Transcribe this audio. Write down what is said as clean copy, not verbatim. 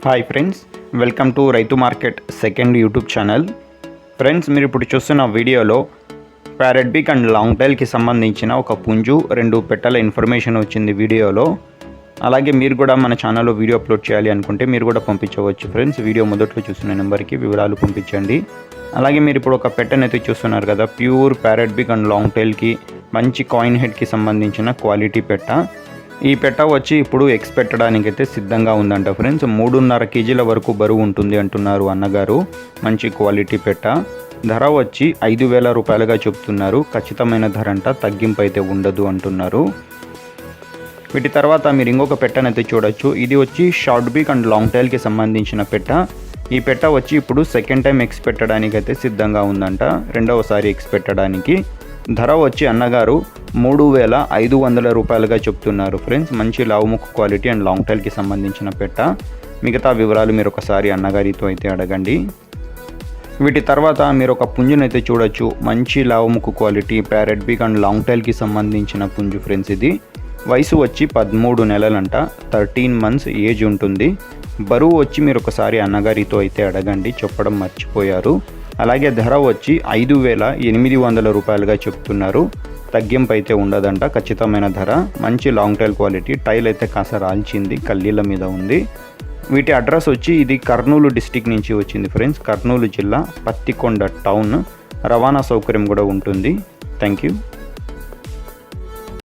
Hi friends, welcome to రైతు market second YouTube channel. Friends, మీరు ఇప్పుడు చూస్తున్న వీడియోలో ప్యారెట్ బీక్ అండ్ లాంగ్ టైల్కి సంబంధించిన ఒక పుంజు 2 పెట్టెల ఇన్ఫర్మేషన్ వచ్చింది వీడియోలో. అలాగే మీరు కూడా మన ఛానల్లో వీడియో అప్లోడ్ చేయాలి అనుకుంటే మీరు కూడా పంపించవచ్చు ఫ్రెండ్స్. వీడియో మొదట్లో చూస్తున్న నెంబర్కి వివరాలు పంపించండి. అలాగే మీరు ఇప్పుడు ఒక పెట్టెనైతే చూస్తున్నారు కదా, ప్యూర్ ప్యారెట్ బీక్ అండ్ లాంగ్ టైల్కి మంచి కాయిన్ హెడ్కి సంబంధించిన క్వాలిటీ పెట్ట. ఈ పెట్ట వచ్చి ఇప్పుడు ఎగ్స్ పెట్టడానికి అయితే సిద్ధంగా ఉందంట ఫ్రెండ్స్. 3.5 కేజీల వరకు బరువు ఉంటుంది అంటున్నారు అన్నగారు. మంచి క్వాలిటీ పెట్ట. ధర వచ్చి 5,000 రూపాయలుగా చెప్తున్నారు. ఖచ్చితమైన ధర అంట, తగ్గింపు అయితే ఉండదు అంటున్నారు. వీటి తర్వాత మీరు ఇంకొక పెట్టనైతే చూడొచ్చు. ఇది వచ్చి షార్ట్ బీక్ అండ్ లాంగ్ టైల్కి సంబంధించిన పెట్ట. ఈ పెట్ట వచ్చి ఇప్పుడు సెకండ్ టైం ఎగ్స్ పెట్టడానికి అయితే సిద్ధంగా ఉందంట, రెండవసారి ఎగ్స్ పెట్టడానికి. ధర వచ్చి అన్నగారు 3,500 రూపాయలుగా చెప్తున్నారు ఫ్రెండ్స్. మంచి లావుముక్కు క్వాలిటీ అండ్ లాంగ్ టైల్కి సంబంధించిన పెట్ట. మిగతా వివరాలు మీరు ఒకసారి అన్నగారితో అయితే అడగండి. వీటి తర్వాత మీరు ఒక పుంజునైతే చూడొచ్చు. మంచి లావుముక్కు క్వాలిటీ ప్యారెట్ బీక్ అండ్ లాంగ్ టైల్కి సంబంధించిన పుంజు ఫ్రెండ్స్. ఇది వయసు వచ్చి 13 నెలలంట, 13 మంత్స్ ఏజ్ ఉంటుంది. బరువు వచ్చి మీరు ఒకసారి అన్నగారితో అయితే అడగండి, చెప్పడం మర్చిపోయారు. అలాగే ధర వచ్చి 5,800 రూపాయలుగా చెప్తున్నారు. తగ్గింపు అయితే ఉండదంట, ఖచ్చితమైన ధర. మంచి లాంగ్ టైల్ క్వాలిటీ. టైల్ అయితే కాస్త రాల్చింది, కల్లీల మీద ఉంది. వీటి అడ్రస్ వచ్చి ఇది కర్నూలు డిస్టిక్ నుంచి వచ్చింది ఫ్రెండ్స్. కర్నూలు జిల్లా పత్తికొండ టౌన్. రవాణా సౌకర్యం కూడా ఉంటుంది. Thank you.